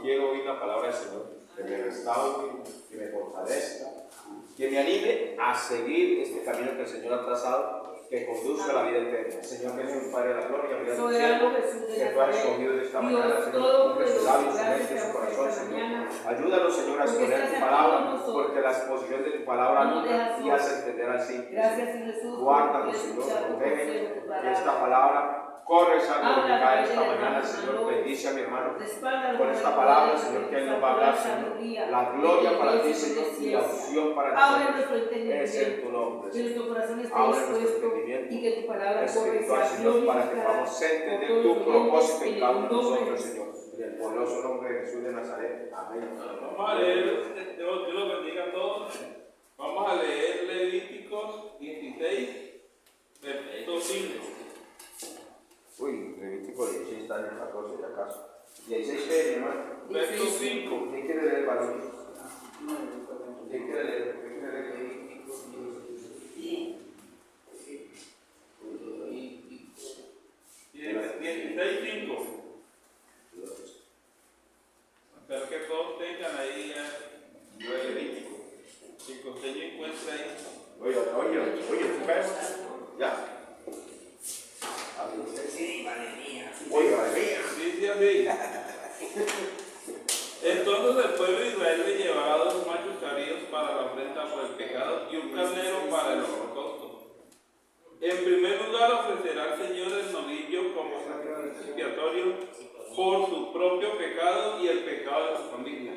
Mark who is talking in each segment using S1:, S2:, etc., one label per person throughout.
S1: quiero oír la palabra del Señor, que me restaure, que me fortalezca, que me anime a seguir este camino que el Señor ha trazado, que conduzca a la vida eterna. Señor, que es un Padre de la gloria, que tú has escogido de esta mañana, Señor, que sus labios, su mente, su corazón, Señor. Ayúdanos, Señor, a exponer tu palabra, porque la exposición de tu palabra alumbra y hace entender al simple. Guárdanos, Señor, protege que esta palabra corre, salvo que cae esta mañana, Señor. Bendice a mi hermano con esta palabra, Señor, que Él nos va a hablar, Señor. La gloria para ti, Señor, y la opción para nosotros es en tu nombre, Señor. Abre nuestro entendimiento espiritual, Señor, para que podamos entender tu propósito en cada uno de nosotros, Señor. En el poderoso nombre de Jesús de Nazaret. Amén.
S2: Vamos a leer, Dios los bendiga a todos. Vamos a leer Levíticos 16, versículo 5.
S1: Uy, Levítico 16 está en el 14, de acaso. 16 qué, hermano.
S2: Verso 5.
S1: ¿Quién quiere leer, varón? ¿Quién quiere leer? ¿Quién quiere leer Levítico
S2: 16, 5. Espero que todos tengan ahí el Levítico. Si que usted ya encuentra ahí.
S1: Oye, ya.
S2: Dice así. Entonces el pueblo de Israel le llevará 2 machos cabríos para la ofrenda por el pecado y un carnero para el holocausto. En primer lugar ofrecerá al Señor el novillo como sacrificio expiatorio por su propio pecado y el pecado de su familia.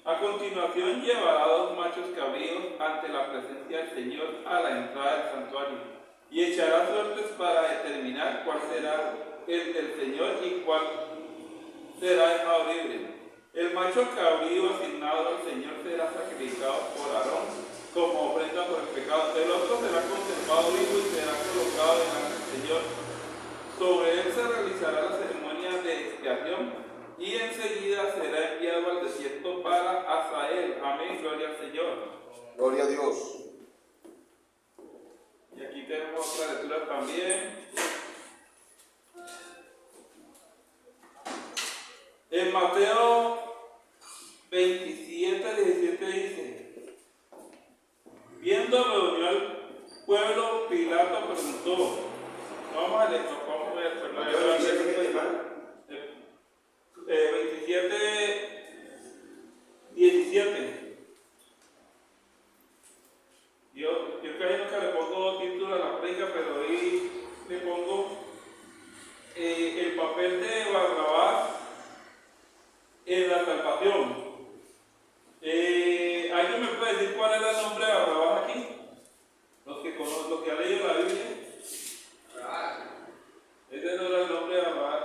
S2: A continuación llevará 2 machos cabríos ante la presencia del Señor a la entrada del santuario y echará suertes para determinar cuál será el del Señor y cuál será dejado libre. El macho cabrío asignado al Señor será sacrificado por Aarón como ofrenda por el pecado. El otro será conservado vivo y será colocado delante del Señor. Sobre él se realizará la ceremonia de expiación y enseguida será enviado al desierto para Hazael. Amén, gloria al Señor.
S1: Gloria a Dios.
S2: Y aquí tenemos otra lectura también. En Mateo 27, 17 dice: viendo reunió al pueblo, Pilato preguntó. Vamos a leer, vamos a ver, perdón. 27, 17. Yo casi nunca le pongo título a la predica, pero hoy le pongo el papel de Barrabás en la salvación. ¿Alguien me puede decir cuál era el nombre de Barrabás aquí? Los que conocen, los que han leído la Biblia. Ese no era el nombre de Barrabás.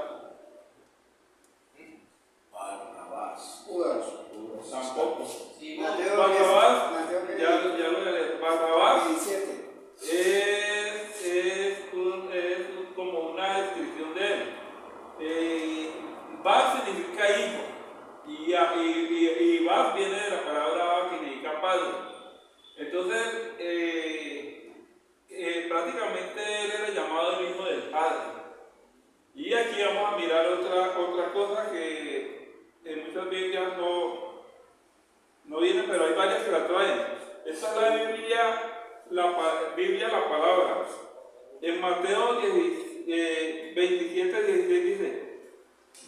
S2: Tampoco. Barrabás, ya lo leí. Barrabás es como una descripción de él. Bar significa hijo. Y Bar viene de la palabra Bar, que significa padre. Entonces, prácticamente él era llamado el hijo del padre. Y aquí vamos a mirar otra cosa que en muchas Biblias no viene, pero hay varias que la traen. Esta es la Biblia, la palabra. En Mateo 27, 16 dice: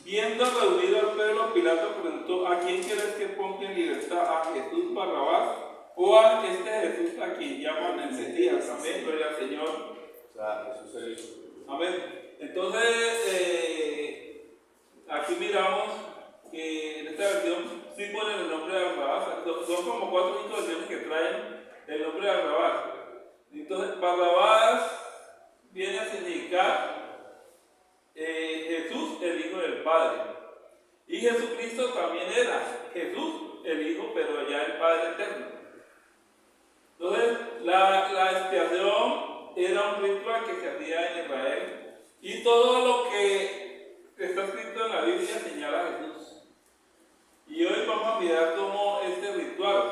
S2: viendo reunido al pueblo, Pilato preguntó: ¿a quién quieres que ponga en libertad? ¿A Jesús Barrabás o a este Jesús a quien llaman el Mesías? Amén, gloria al Señor.
S1: Jesús el Hijo.
S2: Amén. Entonces, aquí miramos que en esta versión sí ponen el nombre de Barrabás. Son como 4 o 5 versiones que traen el nombre de Barrabás. Entonces, Barrabás viene a significar Jesús, el Hijo del Padre. Y Jesucristo también era Jesús, el Hijo, pero ya el Padre eterno. Entonces, la expiación era un ritual que se hacía en Israel. Y todo lo que está escrito en la Biblia señala a Jesús. Y hoy vamos a mirar cómo este ritual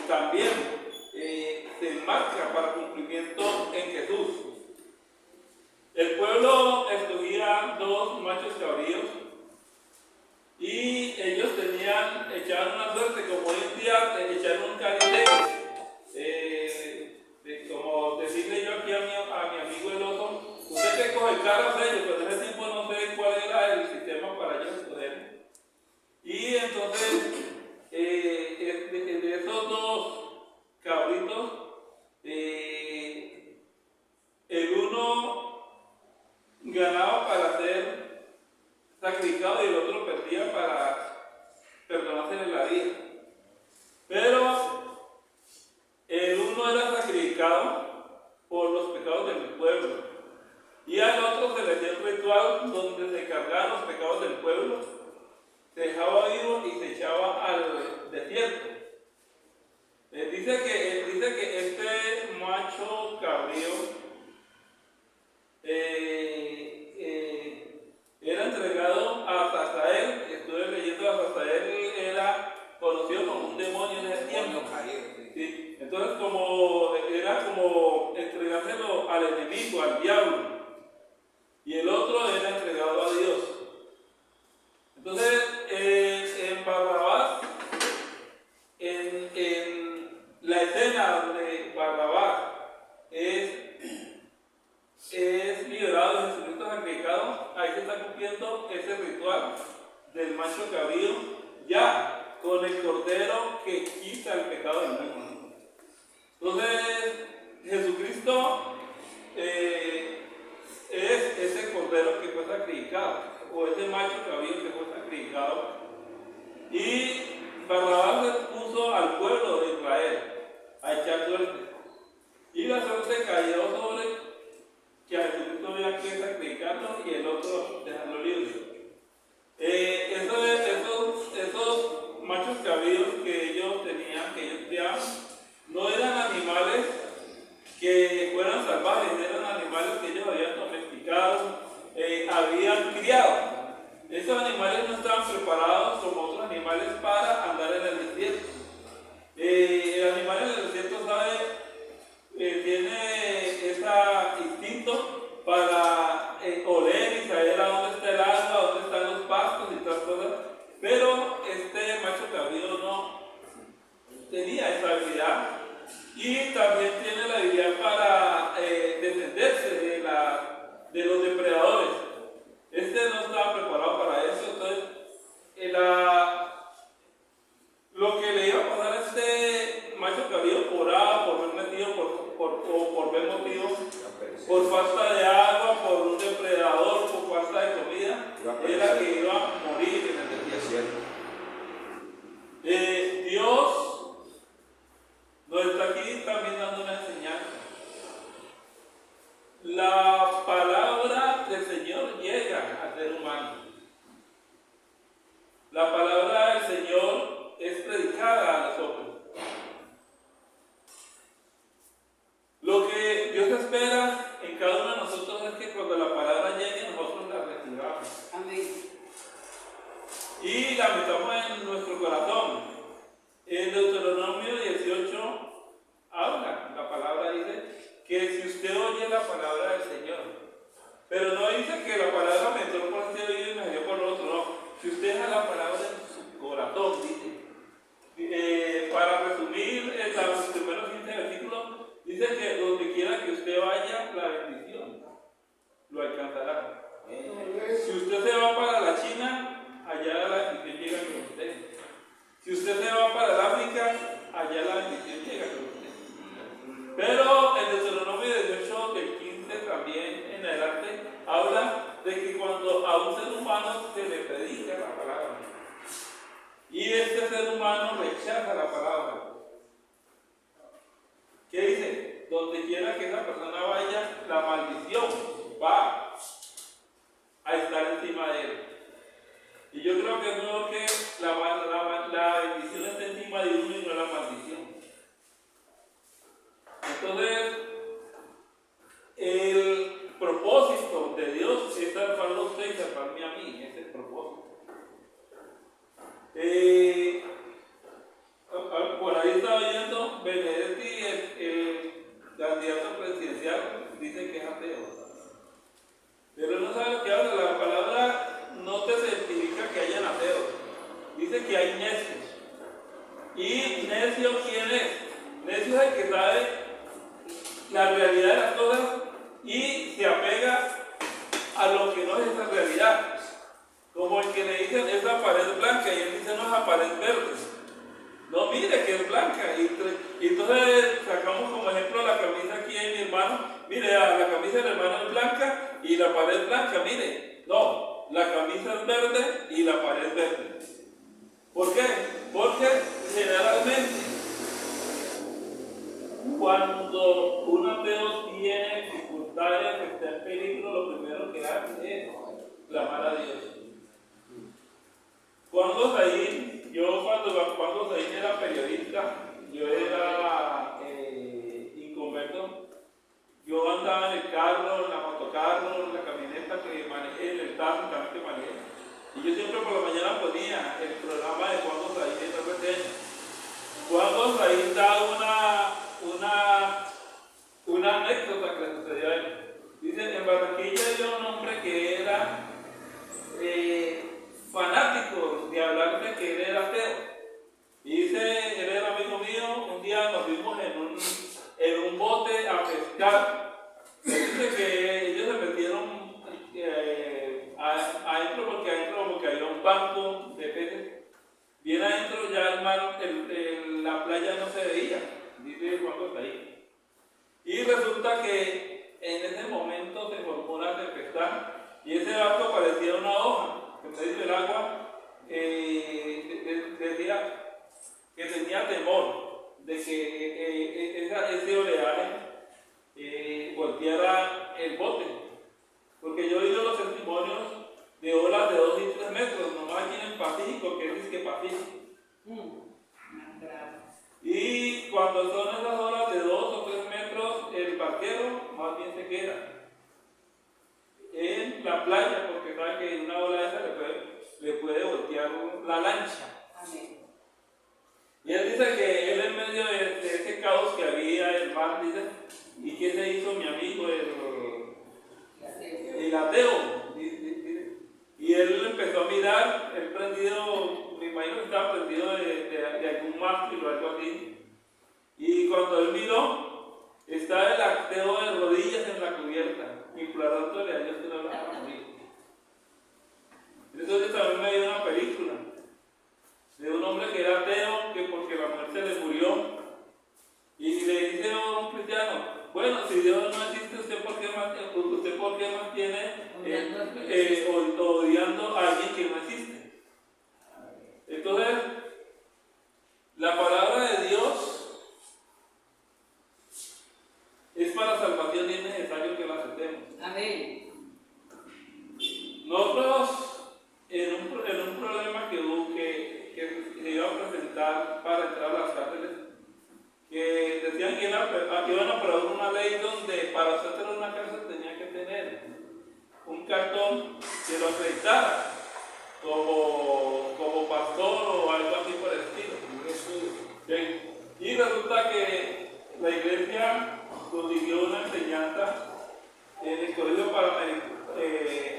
S2: también se enmarca para cumplimiento en Jesús. El pueblo escogía 2 machos cabríos y podría echar un caliente, como decirle yo aquí a mi amigo el oso, usted que coge caras de ellos, pero en ese tiempo no sé cuál era el sistema para ellos escoger. Y entonces, de esos dos cabritos, el uno ganaba para ser sacrificado y el otro perdía para perdonarse la vida. Pero el uno era sacrificado por los pecados del pueblo y al otro se le hacía un ritual donde se cargaban los pecados del pueblo, se dejaba vivo y se echaba al desierto. Dice que este macho cabrío era entregado a Azazel. Estuve leyendo, a Azazel era conocido como un demonio en ese tiempo. Sí. Entonces era como entregárselo al enemigo, al diablo, y el otro era entregado a Dios. Entonces en Barrabás, en la escena donde Barrabás es liberado de Jesucristo sacrificado, ahí se está cumpliendo ese ritual del macho cabrío, ya con el cordero que quita el pecado del mundo. Entonces Jesucristo es ese cordero que fue sacrificado, o ese macho cabrío que fue sacrificado, y Barrabás puso al pueblo de Israel a echar suerte, y la suerte cayó sobre que a Jesucristo había que sacrificarlo y el otro dejarlo libre. Esos machos cabríos que ellos tenían, que ellos criaban, no eran animales que fueran salvajes, eran animales que ellos habían domesticado, habían criado. Esos animales no estaban preparados como otros animales para andar en el desierto. El animal en el desierto tiene ese instinto para oler y saber a dónde está el agua, a dónde están los pastos y todas cosas, pero este macho cabrío no tenía esa habilidad, y también tiene la habilidad para defenderse de los depredadores. Este no estaba preparado para eso. Entonces lo que le iba a pasar a este macho cabrío por A, por B metido, por B motivo, por falta de agua, por un depredador, por falta de comida, era que iba a morir en el desierto. Dios nos está aquí también dando una enseñanza. La palabra del Señor llega al ser humano. La palabra del Señor es predicada a nosotros. Lo que Dios espera en cada uno de nosotros es que cuando la palabra llegue, nosotros la recibamos. Amén. Y la metamos en nuestro corazón. En Deuteronomio 18 habla, la palabra dice que si usted oye la palabra del Señor, pero no dice que la palabra me entró por este oído y me salió por el otro, no. Si usted deja la palabra en su corazón, dice, para resumir los primeros 15 versículos, dice que donde quiera que usted vaya, la bendición lo alcanzará. Si usted se va para la China, allá la bendición llega con usted. Si usted se va para el África, allá la bendición llega con usted. Pero el Deuteronomio 18, del 15 también en adelante, habla de que cuando a un ser humano se le predica la palabra y este ser humano rechaza la palabra, ¿qué dice? Donde quiera que esa persona vaya, la maldición va a estar encima de él. Y yo creo que es mejor que la bendición esté encima de uno y no la maldición. Entonces, el propósito de Dios es salvarlo a usted y salvarme a mí. Ese es el propósito. Por ahí estaba oyendo Benedetti, el candidato presidencial, dice que es ateo. Pero no sabe lo que habla. La palabra no te certifica que hayan ateos. Dice que hay necios. Y ahí, necio, ¿quién es? Necio es el que sabe la realidad de las cosas y se apega a lo que no es esa realidad. Como el que le dicen es la pared blanca y él dice no es la pared verde. No, mire que es blanca. Y entonces sacamos como ejemplo la camisa aquí de mi hermano. Mire, la camisa del hermano es blanca y la pared es blanca. Mire, no, la camisa es verde y la pared es verde. ¿Por qué? Porque generalmente cuando un ateo tiene dificultades, está en peligro, lo primero que hace es clamar a Dios. Cuando Zayn era periodista, yo era inconverso, yo andaba en el carro, en la motocarro, en la camioneta que manejé, en el taxi también que manejé, y yo siempre por la mañana ponía el programa de cuando Zayn en RTN. Cuando Zayn da una anécdota que le sucedió a él. Dice, en Barranquilla había un hombre que era fanático de hablar de que él era ateo. Y dice, él era amigo mío, un día nos vimos en un bote a pescar. Dice que ellos se metieron adentro porque había un banco de peces. Bien adentro ya el mar, la playa no se veía. Dice cuando está ahí. Y resulta que en ese momento se formó una tempestad y ese barco parecía una hoja. En medio del agua decía que tenía temor de que ese oleaje volteara el bote. Porque yo he oído los testimonios de olas de 2 y 3 metros, nomás aquí en el Pacífico, que es que Pacífico. Y cuando son esas olas de 2 o 3 metros, el barquero más bien se queda en la playa, porque sabe que una ola de esa le puede voltear la lancha. Amén. Y él dice que él en medio de ese caos que había, el mar, dice, ¿y qué se hizo mi amigo, el ateo? Y él empezó a mirar, él prendido, me imagino que estaba prendido de algún mástil o algo así. Y cuando él miró, estaba el ateo de rodillas en la cubierta, implorándole a Dios que no hablara conmigo. Entonces también me dio una película de un hombre que era ateo, que porque la mujer se le murió, y le dice a un cristiano, bueno, si Dios no existe, ¿usted por qué mantiene odiando a alguien que no existe? Entonces, la palabra de Dios es para salvación y es necesario que la aceptemos. Amén. Nosotros, en un problema que se iba a presentar para entrar a las cárceles, que decían que iban a aprobar una ley donde para usted tener una cárcel tenía que tener un cartón que lo acreditara como pastor o algo así por el estilo. Y resulta que la iglesia consiguió una enseñanza en el colegio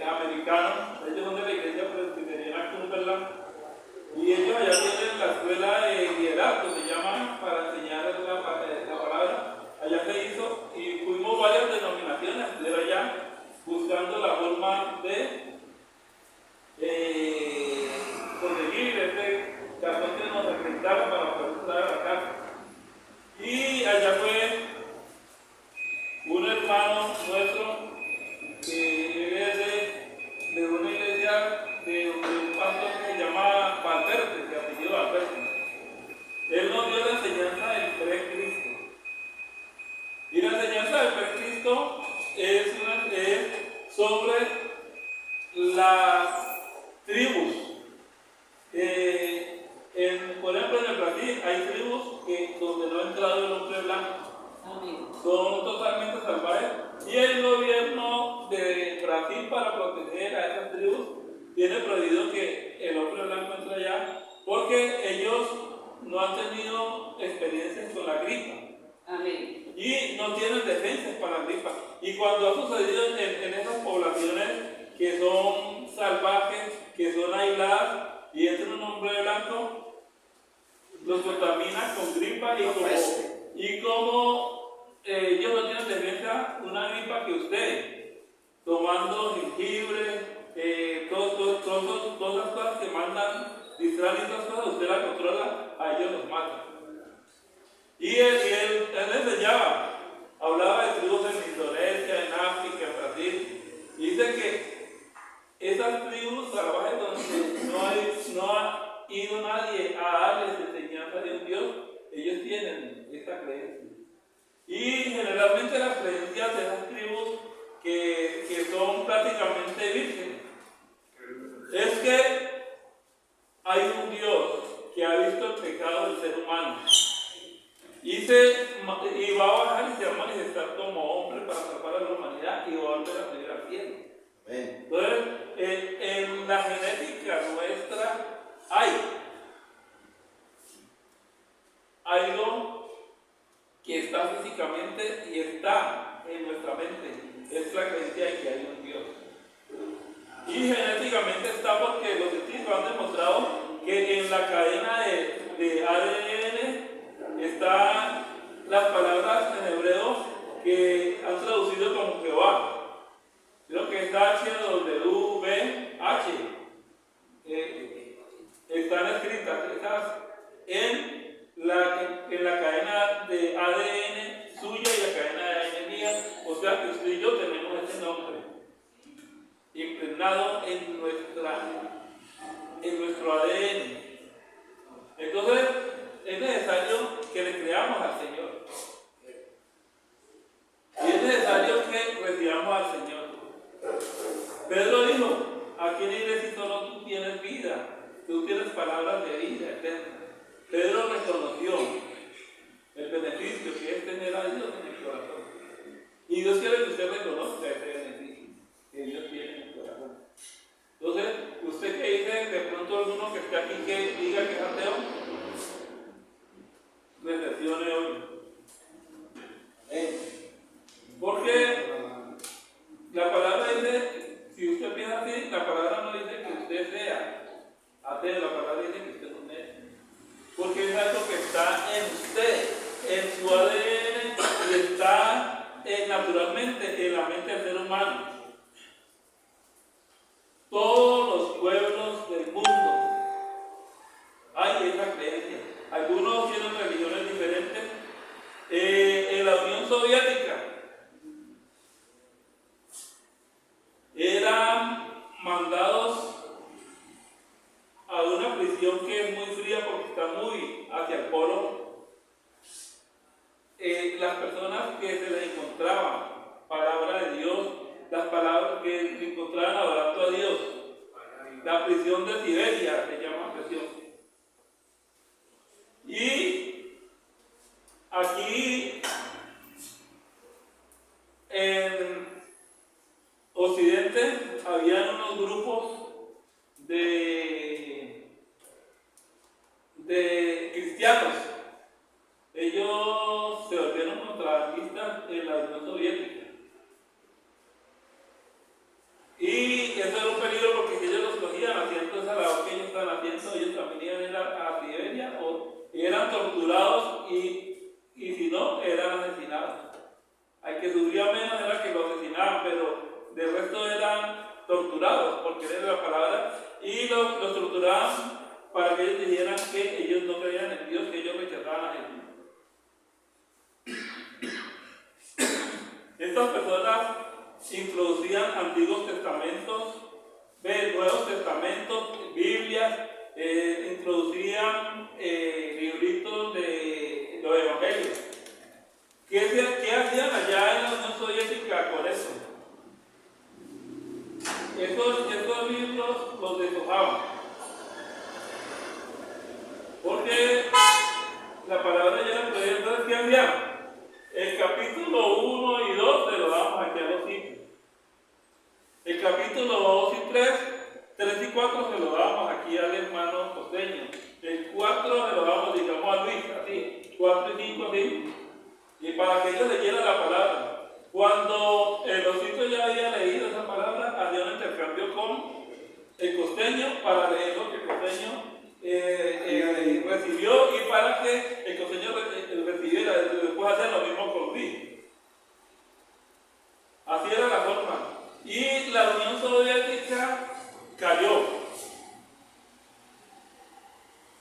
S2: americano. Ellos son de la iglesia presbiteriana Cumberland. Y ellos allá tienen la escuela de liderazgo, se llama, para enseñar la palabra. Allá se hizo y fuimos varias denominaciones, pero allá buscando la forma de conseguir este cartón que nos acreditara para poder entrar a la casa. Y allá fue un hermano nuestro que es de una iglesia de un pastor que se llama Valverde, de apellido Valverde. Él nos dio la enseñanza del precristo. Y la enseñanza del precristo es sobre las tribus. Por ejemplo, en el Brasil hay tribus donde no ha entrado el hombre blanco. Son totalmente salvajes. Y el gobierno de Brasil, para proteger a esas tribus, tiene prohibido que el hombre blanco entre allá, porque ellos no han tenido experiencias con la gripa. Amén. Y no tienen defensas para la gripa. Y cuando ha sucedido en esas poblaciones que son salvajes, que son aisladas, y entra un hombre blanco, los contamina con gripa y como ellos no tienen defensa, una gripa que usted, tomando jengibre, todas las cosas que mandan, distraen esas cosas, usted la controla, a ellos los mata. Y él enseñaba, hablaba de tribus en Indonesia, en África, en Brasil, y dice que esas tribus salvajes donde no ha ido nadie a darles enseñanza de un Dios, ellos tienen esta creencia. Y generalmente las creencias de esas tribus que son prácticamente vírgenes es que hay un Dios que ha visto el pecado del ser humano y va a bajar y se va a manifestar como hombre para salvar a la humanidad y va a volver a subir al cielo. Entonces, en la genética nuestra hay algo que está físicamente y está en nuestra mente. Es la creencia de que hay un Dios. Y genéticamente está porque los científicos han demostrado que en la cadena de ADN están las palabras en hebreo que han traducido como Jehová. Creo que está HWH. Están escritas en la cadena de ADN suya y la cadena de ADN mía. O sea que usted y yo tenemos ese nombre impregnado en nuestro ADN. Entonces es necesario que le creamos al Señor y es necesario que recibamos al Señor. Pedro dijo: aquí en la iglesia solo tú tienes vida, tú tienes palabras de vida eterna. Pedro reconoció el beneficio que es tener a Dios en el corazón, y Dios quiere que usted reconozca ese beneficio que Dios tiene en el corazón. Entonces, usted que dice, de pronto alguno que esté aquí que diga que es ateo, reflexione hoy. Porque la palabra dice, si usted piensa así, la palabra no dice que usted sea ateo, la palabra dice que usted es un necio. Porque es algo que está en usted, en su ADN, y está naturalmente en la mente del ser humano. Todos los pueblos del mundo hay esa creencia. Algunos tienen religiones diferentes. En la Unión Soviética eran mandados a una prisión que es muy fría porque está muy hacia el polo. Las personas que se les encontraban palabra de Dios, las palabras que se encontraban adorando a Dios, la prisión de Siberia se llama prisión. Y aquí en Occidente había unos grupos de cristianos. Ellos se volvieron contrabandistas en la Unión Soviética. Y eso era un peligro porque si ellos los cogían haciendo esa labor que ellos estaban haciendo, ellos también iban a Siberia o eran torturados y si no, eran asesinados. Al que sufría menos era que lo asesinaban, pero de resto eran torturados por creer la palabra y los torturaban para que ellos dijeran que ellos no creían en Dios, que ellos rechazaban a Jesús. Estas personas introducían antiguos testamentos, nuevos testamentos, Biblias, introducían libritos de los evangelios. ¿Qué hacían allá en la Unión Soviética con eso? Estos libros los deshojaban, porque la palabra ya la podía. Entonces, ¿qué hacían? El capítulo 1 y 2 se lo damos aquí a los hijos. El capítulo 2 y 3 y 4 se lo damos aquí al hermano costeño. El 4 se lo damos, digamos, a Luis, así. 4 y 5, así. Y para que ellos leyeran la palabra. Cuando el osito ya había leído esa palabra, hacía un intercambio con el costeño para leer lo que el costeño recibió y para que el consejo recibiera, después hacer lo mismo con Luis. Así era la forma. Y la Unión Soviética cayó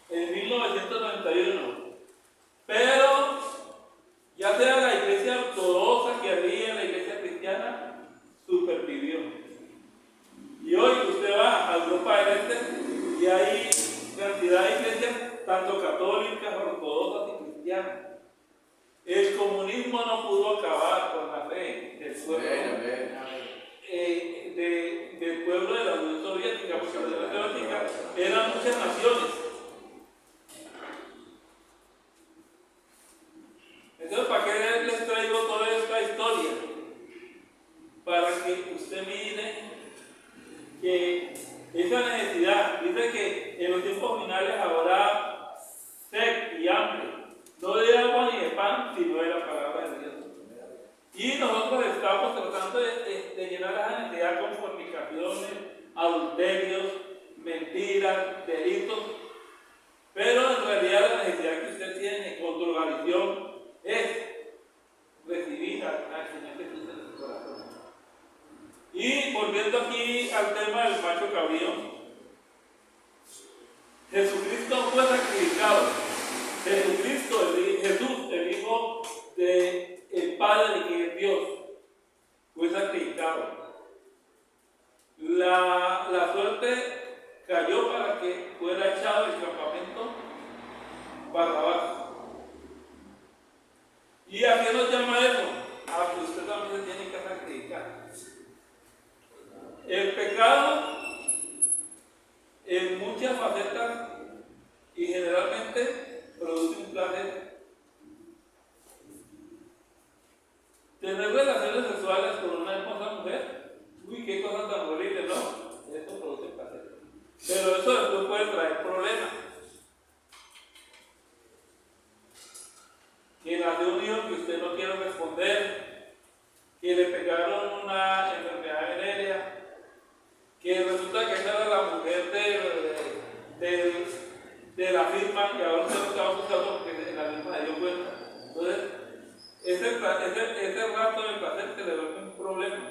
S2: en 1991. Pero ya sea la iglesia ortodoxa que había, la iglesia cristiana, supervivió. Y hoy usted va a Europa del Este y hay cantidad de iglesias, tanto católicas, ortodoxas y cristianas. El comunismo no pudo acabar con la fe del pueblo, del pueblo de la Unión Soviética, porque la Unión Soviética eran muchas naciones. Entonces, ¿para qué les traigo toda esta historia? Para que usted mire que esa necesidad, dice que en los tiempos finales habrá sed y hambre, no de agua ni de pan, sino de la palabra de Dios. Y nosotros estamos tratando de llenar esa necesidad con fornicaciones, adulterios, mentiras, delitos, pero en realidad la necesidad que usted tiene con drogadicción es recibir al Señor Jesús en su corazón. Y volviendo aquí al tema del macho cabrío, Jesucristo fue sacrificado. Jesucristo, Jesús, el Hijo del Padre que es Dios, fue sacrificado. La suerte cayó para que fuera echado del campamento Barrabás. ¿Y a qué nos llama eso? A que usted también se tiene que sacrificar. El pecado, en muchas facetas y generalmente, produce un placer. Tener relaciones sexuales con una hermosa mujer, uy, qué cosa tan horrible, no, esto produce placer. Pero eso después puede traer problemas. Que nació un hijo que usted no quiere responder, que le pegaron una enfermedad venérea, que resulta que esa era la mujer de la firma que ahora usted lo estaba buscando porque la misma se dio cuenta. Entonces, ese rato de placer se le vuelve un problema.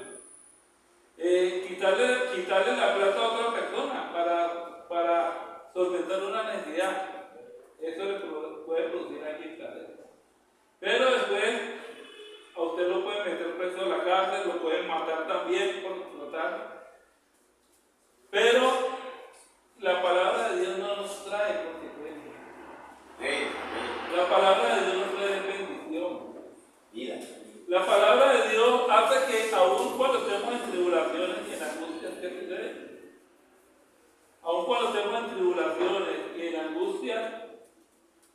S2: Quitarle la plata a otra persona para solventar una necesidad, eso le puede producir aquí placer. Pero después a usted lo pueden meter preso en la cárcel, lo pueden matar también por explotar. Pero la palabra de Dios no nos trae consecuencias. La palabra de Dios nos trae bendición. La palabra de Dios hace que aun cuando estemos en tribulaciones y en angustias, ¿qué sucede? Aun cuando estemos en tribulaciones y en angustias,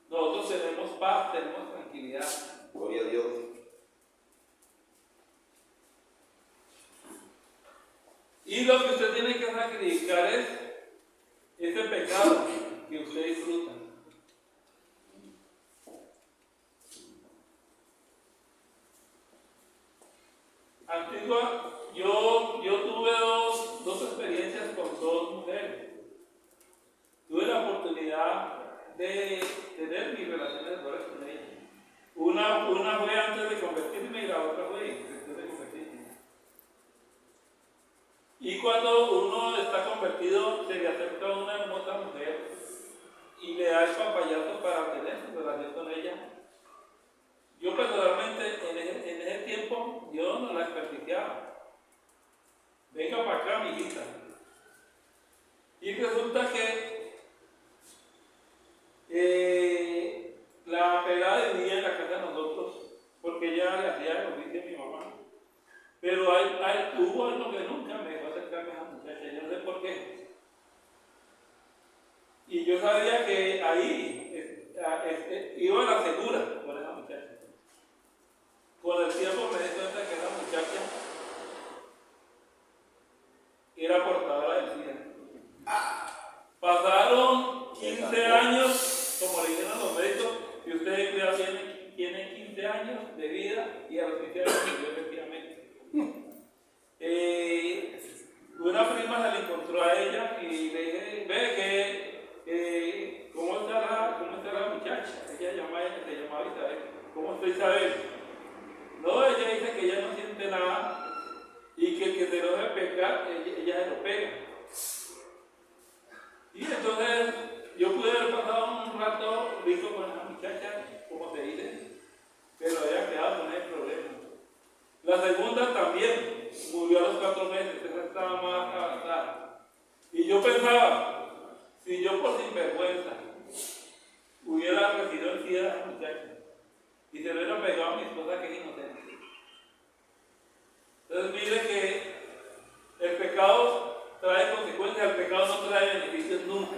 S2: nosotros tenemos paz, tenemos tranquilidad.
S1: Gloria a Dios.
S2: Y lo que usted tiene que sacrificar es ese pecado que usted disfruta. Antigua, yo tuve dos experiencias con dos mujeres. Tuve la oportunidad de tener mis relaciones sexuales con ellas. Una fue antes de convertirme y la otra fue después de convertirme. Y cuando uno está convertido, se le acerca a una hermosa mujer y le da el papayazo para tener su relación con ella. Yo personalmente en ese tiempo yo no la desperdiciaba. ¿Cómo está Isabel? No, ella dice que ella no siente nada y que el que se lo debe pecar, ella se lo pega. Y entonces yo pude haber pasado un rato rico con esa muchacha, como te dice, pero había quedado con el problema. La segunda también murió a los 4 meses, esa estaba más avanzada. Y yo pensaba, si yo por sinvergüenza hubiera recibido el SIDA a esa muchacha y se lo hubiera pegado a mi esposa, que es inocente. Entonces mire que el pecado trae consecuencias, el pecado no trae beneficios nunca.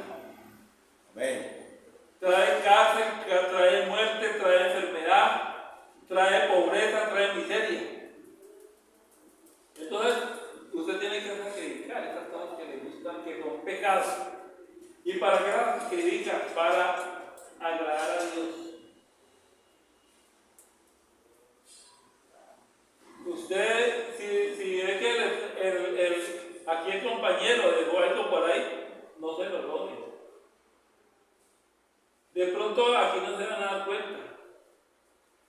S1: Amén.
S2: Trae cárcel, trae muerte, trae enfermedad, trae pobreza, trae miseria. Entonces, usted tiene que sacrificar esas cosas que le gustan, que son pecados. ¿Y para qué las sacrifica? Para agradar a Dios. Usted, si ve que aquí el compañero dejó algo por ahí, no se lo robe. De pronto aquí no se van a dar cuenta.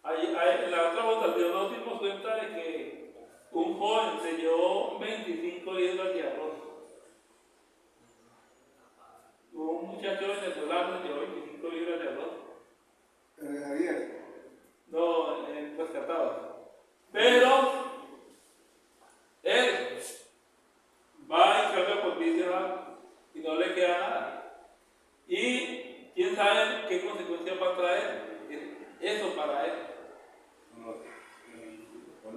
S2: En la otra votación nos dimos cuenta de que un joven se llevó 25 libras de arroz. Un muchacho venezolano se llevó 25 libras de arroz.
S3: ¿En Javier?
S2: No, en rescatados. Pero él va y carga por víctima y no le queda nada. Y quién sabe qué consecuencias va a traer eso para él.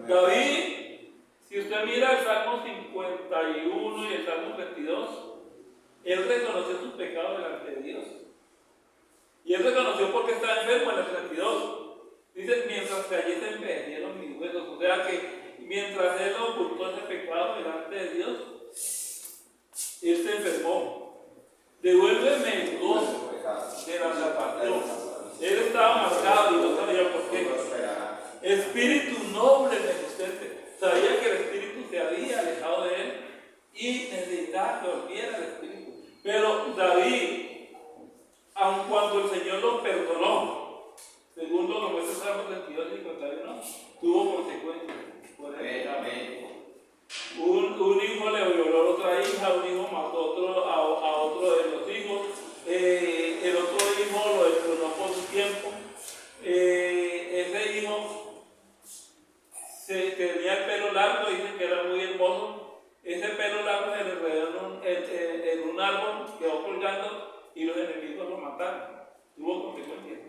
S2: David, si usted mira el Salmo 51 y el Salmo 22, él reconoció sus pecados delante de Dios. Y él reconoció porque estaba enfermo en el 32. Dice, mientras que allí se envejecieron mis huesos. O sea que mientras él ocultó ese pecado delante de Dios, él se enfermó. Devuélveme el gozo de la salvación. Él estaba marcado y no sabía por qué. Espíritu noble me sustente. Sabía que el espíritu se había alejado de él y necesitaba que volviera el espíritu. Pero David, aun cuando el Señor lo perdonó, según lo que muestra el Salmo 32 y 51, tuvo consecuencias por el pecado. Un hijo le violó a otra hija, un hijo mató a otro de los hijos, el otro hijo lo destronó por un tiempo, ese hijo tenía el pelo largo, dicen que era muy hermoso, ese pelo largo se le enredó en un árbol, quedó colgando y los enemigos lo mataron, tuvo consecuencias.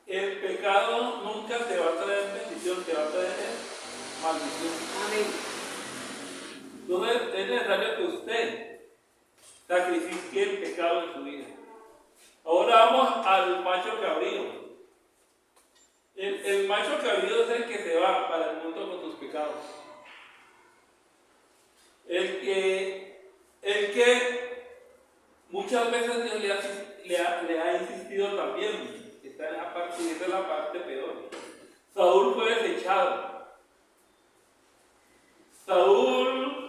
S2: El pecado nunca te va a traer bendición, te va a traer maldición.
S4: Amén.
S2: Entonces es necesario que usted sacrifique el pecado en su vida. Ahora vamos al macho cabrío. El macho cabrío es el que se va para el mundo con sus pecados. El que muchas veces Dios le ha insistido también. Está en esa parte, y esa es la parte peor. Saúl fue desechado. Saúl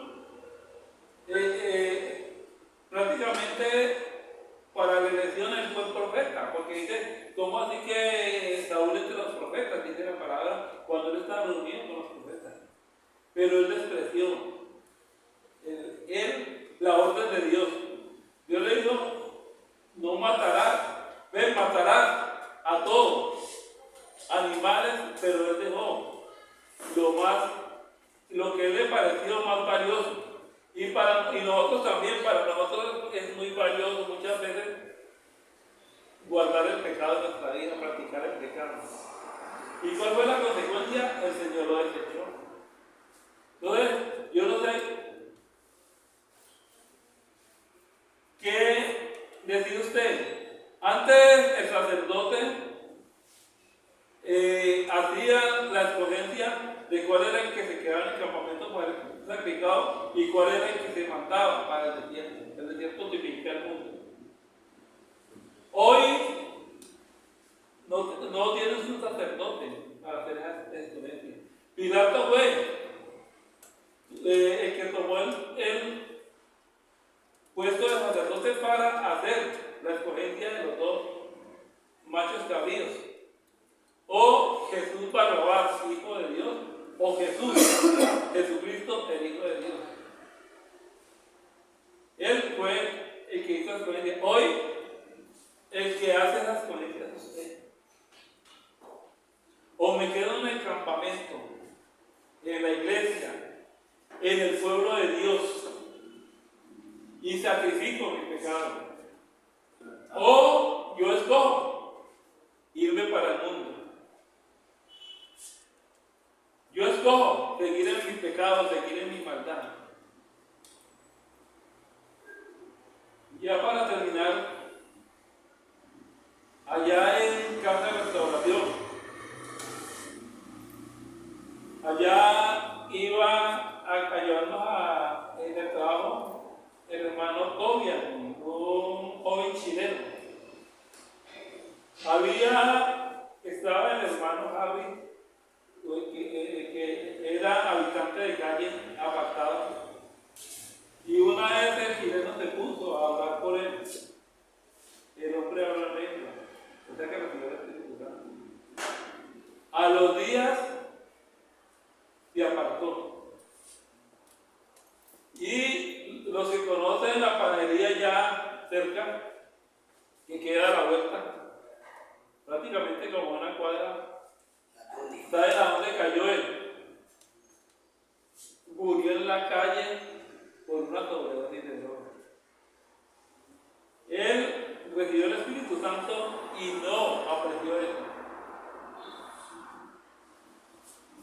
S2: prácticamente para la elección él fue profeta, porque dice, ¿cómo así que Saúl es de los profetas? Dice la palabra, cuando él estaba reunido con los profetas. Pero él despreció la orden de Dios. Dios le dijo, no matarás, matarás a todos, animales, pero él dejó lo que él le pareció más valioso. Y nosotros también, para nosotros es muy valioso muchas veces guardar el pecado en nuestra vida, practicar el pecado. ¿Y cuál fue la consecuencia? El Señor lo desechó. Entonces, yo no sé qué decide usted. Antes el sacerdote hacía la escogencia de cuál era el que se quedaba en el campamento para el sacrificado y cuál era el que se mandaba para el desierto. El desierto tipifica el mundo. Hoy no tienes un sacerdote para hacer esa escogencia. Pilato fue el que tomó el puesto de sacerdote para hacer la escogencia de los dos machos cabríos. O o me quedo en el campamento, en la iglesia, en el pueblo de Dios y sacrifico mi pecado, o yo escojo irme para el mundo. Yo escojo seguir en mis pecados, seguir en mi maldad. Ya para terminar, allá en Casa de Restauración, allá iba a llevarnos en el trabajo el hermano Tobian, un joven chileno. Estaba el hermano Javi, que era habitante de calle apartado, y una vez el chileno se puso a hablar por él. El hombre habla lengua, o sea que recibió el Espíritu Santo. A los días se apartó. Y los que conocen la panadería ya cerca, que queda a la vuelta, prácticamente como una cuadra, ¿saben a dónde cayó él? Murió en la calle por una sobredosis de droga. Él recibió el Espíritu Santo y no apreció eso.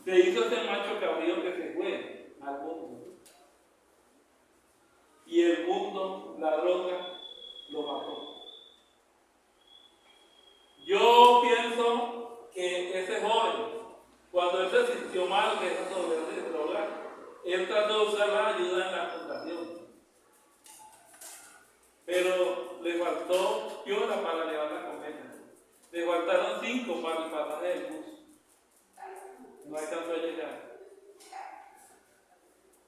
S2: Se hizo ese macho cabrío que se fue al mundo. Y el mundo, la droga, lo mató. Yo pienso que ese joven, cuando él se sintió mal de esa sobredosis de droga, él trató de usar la ayuda en la fundación. Pero le faltó piora para llevar la cometa. Le faltaron 5 para el pasaje del bus. No alcanzó a llegar.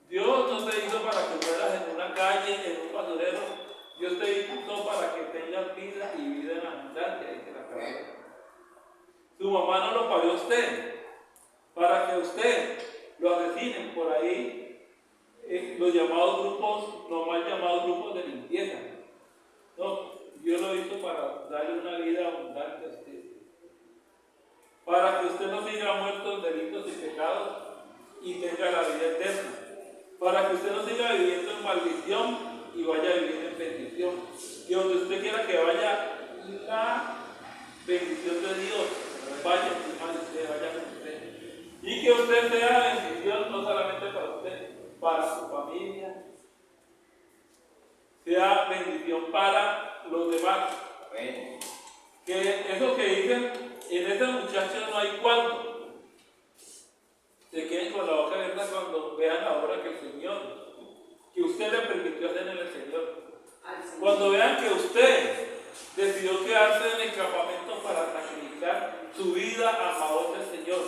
S2: Dios no te hizo para que fueras en una calle, en un basurero. Dios te hizo para que tengas vida y vida en abundancia, dice la palabra. Tu mamá no lo parió a usted para que usted lo asesinen por ahí, los llamados grupos, los mal llamados grupos de limpieza. No, Dios lo hizo para darle una vida abundante a usted. Para que usted no siga muerto en delitos y pecados y tenga la vida eterna. Para que usted no siga viviendo en maldición y vaya a vivir en bendición. Y donde usted quiera que vaya la bendición de Dios, vaya encima de usted, vaya con usted. Y que usted sea bendición no solamente para usted, para su familia, sea bendición para los demás.
S1: Amén.
S2: Que eso que dicen, en ese muchacho no hay cuánto. Se queden con la boca abierta cuando vean la obra que el Señor, que usted le permitió hacer en el Señor. Cuando vean que usted decidió quedarse en el campamento para sacrificar su vida a favor del Señor.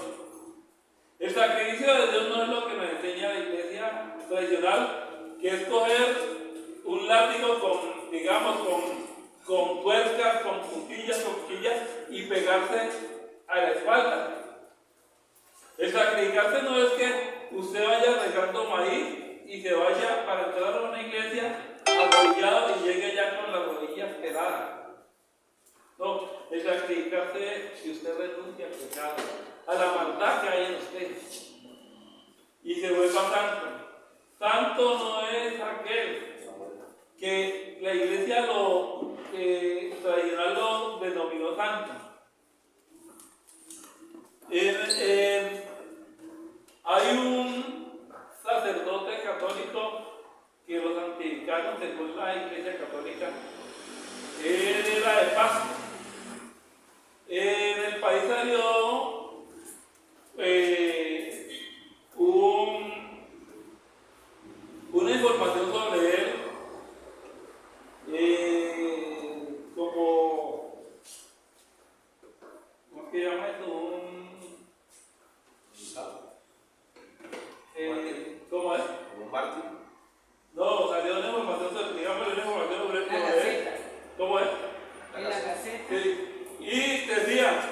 S2: El sacrificio de Dios no es lo que nos enseña la iglesia tradicional, que es coger un látigo con, digamos, con tuercas, con puntillas, con cuchillas y pegarse a la espalda. El sacrificarse no es que usted vaya regando maíz y se vaya para entrar a una iglesia arrodillado y llegue ya con las rodillas peladas. No, el sacrificarse es que usted renuncia al pecado, a la maldad que hay en usted y se vuelva santo. Santo no es aquel que la iglesia tradicional lo denominó santo. Hay un sacerdote católico que lo santificaron según la iglesia católica. Él era de Pasto. En el país salió una información sobre él, ¿cómo es que llama eso? ¿Cómo es?
S1: ¿Un mártir?
S2: No, salió una información, digamos una información sobre él. ¿Cómo es?
S4: En la Gaceta.
S2: Sí. Y decía,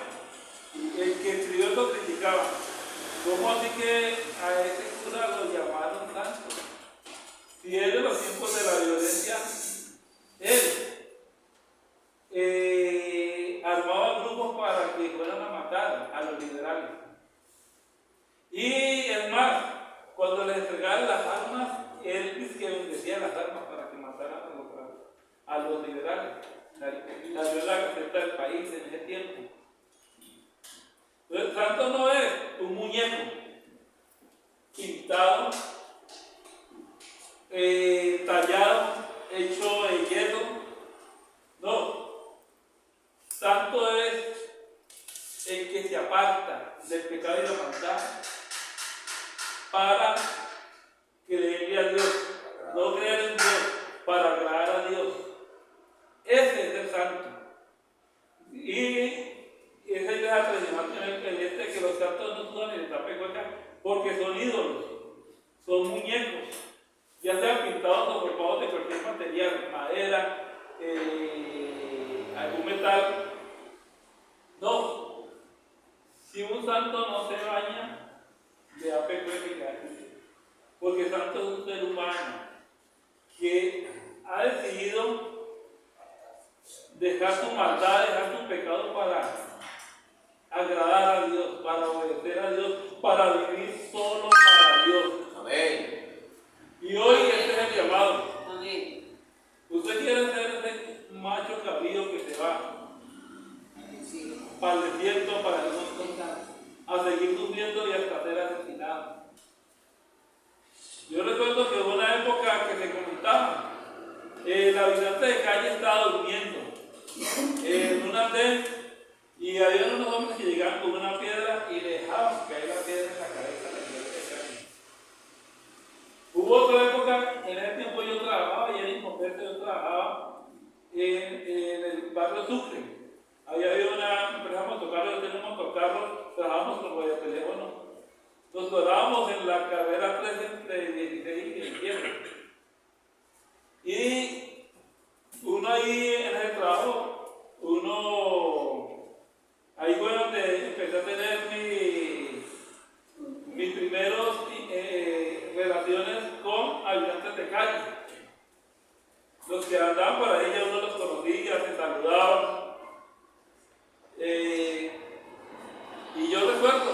S2: el que escribió lo criticaba. ¿Cómo así que a ese cura lo llamaron santo? Si él en los tiempos de la violencia, él armaba grupos para que fueran a matar a los liberales. Y es más, cuando le entregaron las armas, él dice que bendecía las armas para que mataran a los liberales. La la receta del país en ese tiempo. Entonces, santo no es un muñeco pintado, tallado, hecho de hielo. No. Santo es el que se aparta del pecado y la maldad para creerle a Dios, no creer en Dios, para agradar a Dios. Ese es el santo. Y esa es la tradición que los santos no son el tape hueca porque son ídolos, son muñecos, ya sean pintados o formados de cualquier material, madera, algún metal. No, si un santo no se baña, le da pecado porque santo es un ser humano que ha decidido dejar su maldad, dejar su pecado para agradar a Dios, para obedecer a Dios, para vivir solo para Dios.
S1: Amén.
S2: Y hoy este es el llamado.
S4: Amén.
S2: Usted quiere ser ese macho cabrío que se va para el desierto, para el monte, a seguir sufriendo y hasta ser asesinado. Yo recuerdo que hubo una época que se comentaba, el habitante de calle estaba durmiendo en un andén y había unos hombres que llegaban con una piedra y le dejaban caer la piedra en la cabeza del habitante de calle. Hubo otra época, en ese tiempo yo trabajaba y en Inconverso yo trabajaba en el barrio Sucre. Había una empresa de motocarros, yo tenía un motocarro, trabajábamos con radioteléfono. Nos dorábamos en la carrera 3 entre 16 y 17. Y uno ahí en el trabajo, ahí fue donde empecé a tener mis primeros relaciones con habitantes de calle. Los que andaban por ahí ya uno los conocía, se saludaban. Y yo recuerdo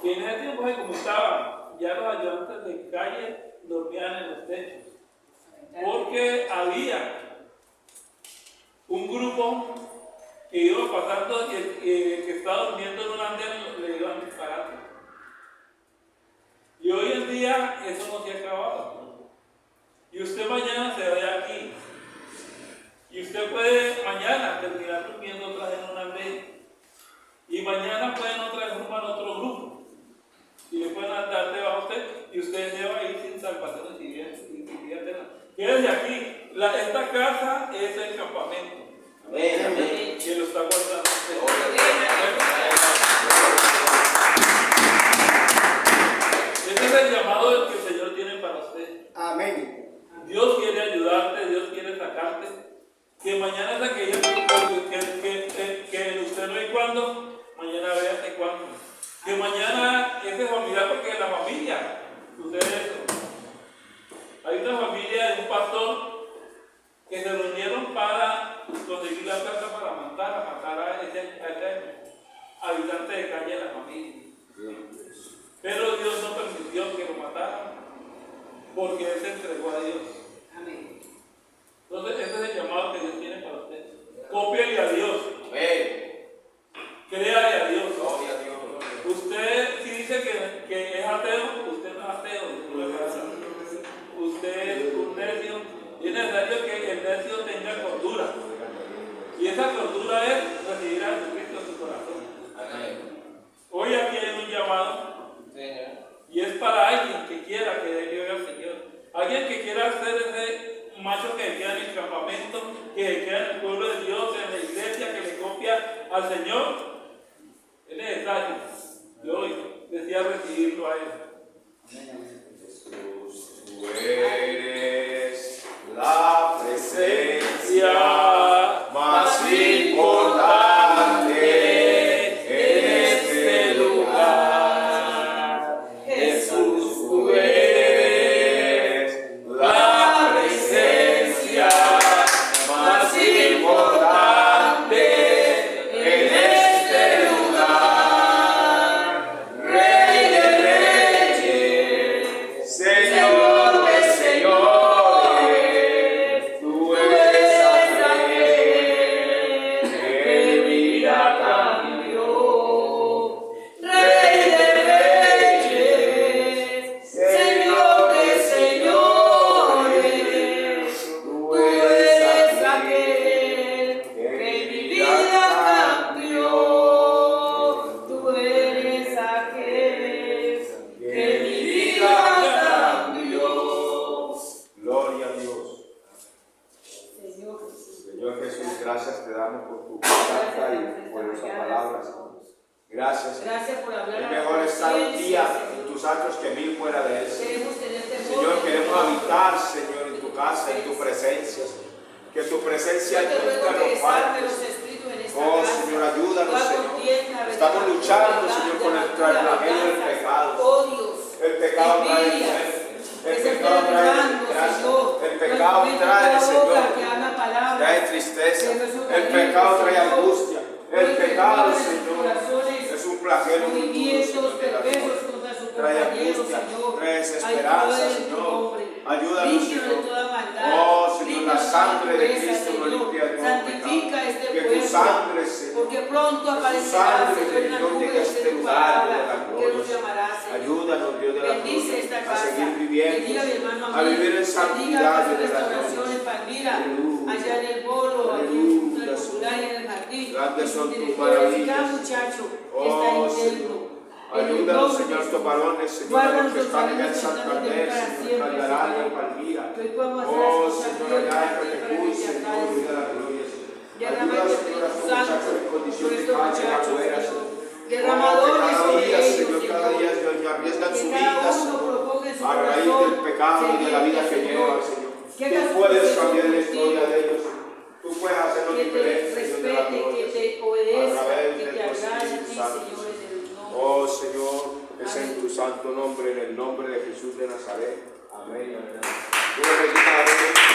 S2: que en ese tiempo se comentaba, ya los ayudantes de calle dormían en los techos, porque había un grupo que iba pasando y el que estaba durmiendo en un andén le iban disparando. Y hoy en día eso no se ha acabado. Y usted mañana se va de aquí. Y usted puede mañana terminar durmiendo otra vez en un andén. Y mañana pueden otra vez formar otro grupo. Y le pueden andar debajo de usted. Y usted se va a ir sin salvación y sin vida eterna. Quédese aquí. Esta casa es el campamento.
S1: Amén. Amén.
S2: Que lo está guardando. Ese es el llamado que el Señor tiene para usted.
S3: Amén.
S2: Dios quiere ayudarte, Dios quiere sacarte. Que mañana es aquello que usted no ve cuándo, mañana vea hasta cuándo. Que mañana es de familiar, porque en la familia sucede eso. Hay una familia de un pastor que se reunieron para conseguir la plata para matar a ese habitante de calle de la familia. Pero Dios no permitió que lo mataran, porque él se entregó a Dios.
S4: Amén.
S2: Entonces, ese es el llamado que Dios tiene para usted. Cópiale a Dios.
S1: Amén.
S2: Créale a Dios.
S1: Gloria a Dios.
S2: Usted, si dice que es ateo, usted no es ateo. Usted es un necio. Y es necesario que el necio tenga cordura. Y esa cordura es recibir a Jesucristo en su corazón.
S1: Amén.
S2: Hoy aquí hay un llamado. Y es para alguien que quiera que dé gloria al Señor. Alguien que quiera ser
S1: Gracias.
S4: Gracias por hablar
S1: Es
S4: a la
S1: mejor estar un
S4: conciencia,
S1: día
S4: Señor.
S1: en tus atrios que 1000 fuera de él.
S4: Queremos tener temor.
S1: Señor, queremos habitar, Señor, en tu casa, en tu presencia. Que tu presencia
S4: Yo te ruego
S1: nunca
S4: que
S1: nos
S4: desarme
S1: falte.
S4: los espíritus en esta
S1: Oh,
S4: casa.
S1: Señor, ayúdanos,
S4: Toda
S1: Señor.
S4: contienda,
S1: Estamos
S4: rencor,
S1: luchando,
S4: venganza,
S1: Señor, con el
S4: amargura,
S1: flagelo del
S4: venganzas,
S1: pecado.
S4: odios,
S1: El pecado trae
S4: envidias,
S1: el
S4: que se
S1: pecado
S4: estén
S1: trae
S4: derramando,
S1: desgracia.
S4: Señor.
S1: El pecado
S4: Los
S1: trae,
S4: la boca
S1: Señor,
S4: que habla palabras.
S1: trae tristeza.
S4: Que no son
S1: El pecado trae
S4: Señor.
S1: angustia. El
S4: Porque
S1: pecado,
S4: tú abres sus
S1: Señor,
S4: corazones,
S1: es un flagelo muy duro,
S4: movimientos
S1: Señor, de la
S4: perversos
S1: gloria.
S4: contra su
S1: Trae
S4: compañero,
S1: angustia,
S4: Señor.
S1: trae
S4: Hay
S1: desesperanza,
S4: poder en tu
S1: Señor.
S4: nombre.
S1: Ayúdanos,
S4: Límpianos de
S1: Señor.
S4: toda maldad.
S1: Oh, Señor, la
S4: Límpianos de
S1: sangre de
S4: impureza,
S1: Cristo nos
S4: Señor.
S1: limpia de todo
S4: Santifica
S1: pecado.
S4: este
S1: Que tu
S4: pueblo.
S1: sangre, Señor,
S4: Porque pronto
S1: que tu
S4: aparecerá,
S1: sangre,
S4: Señor, en la
S1: Señor,
S4: nube
S1: llegue a
S4: de
S1: este
S4: tu
S1: lugar,
S4: palabra,
S1: Dios de la
S4: que
S1: gloria.
S4: nos llamará, Señor.
S1: Ayúdanos, Dios de la
S4: Bendice
S1: gloria,
S4: esta
S1: a
S4: casa.
S1: seguir viviendo,
S4: Bendiga a mi hermano
S1: a vivir en
S4: Bendiga
S1: santidad,
S4: a
S1: Dios de la
S4: restauración en
S1: gloria.
S4: Palmira,
S1: Aleluya.
S4: allá en el Bolo, allí en el popular y en el jardín.
S1: Grandes son tus
S4: Cada
S1: maravillas.
S4: muchacho que
S1: Oh,
S4: está interno.
S1: Señor.
S4: En el
S1: Ayúdanos,
S4: nombre
S1: Señor,
S4: de
S1: estos varones, Señor,
S4: Guarda
S1: los que están allá en
S4: nuestros
S1: Santander,
S4: para
S1: Señor,
S4: siempre,
S1: Caldarán,
S4: Señor.
S1: en Palmira.
S4: Que hoy podamos hacer
S1: Oh,
S4: las cosas
S1: Señor,
S4: bien
S1: allá en
S4: para ti, para
S1: Petecuy,
S4: que te
S1: Señor,
S4: agrade.
S1: Dios de la gloria, Señor.
S4: Derrama
S1: Ayuda,
S4: el
S1: Señor, a
S4: Espíritu
S1: estos
S4: Santo
S1: muchachos en condición
S4: sobre
S1: de
S4: estos
S1: calle
S4: muchachos,
S1: afuera,
S4: Señor.
S1: Señor.
S4: Derramadores
S1: Cada
S4: sobre
S1: día,
S4: ellos,
S1: Señor, cada día, Señor, me arriesgan
S4: Que
S1: su
S4: cada
S1: vida,
S4: uno
S1: Señor,
S4: proponga en su
S1: a raíz
S4: corazón
S1: del pecado y de la vida que
S4: seguirte,
S1: llevan,
S4: Señor.
S1: Señor.
S4: Que
S1: Tú
S4: hagas
S1: puedes
S4: proceso
S1: cambiar la
S4: contigo.
S1: historia de ellos, tú puedes hacerlo
S4: Que te
S1: diferente, Señor, de la
S4: respete, que
S1: gloria,
S4: te
S1: Señor.
S4: obedezca,
S1: A través
S4: que
S1: de
S4: te
S1: tu
S4: agrade a
S1: Espíritu
S4: ti,
S1: Santo,
S4: Señor, en el nombre.
S1: Oh, Señor, es en
S4: Amén.
S1: tu santo nombre, en el nombre de Jesús de Nazaret. Amén. Amén. Dios bendiga a todos.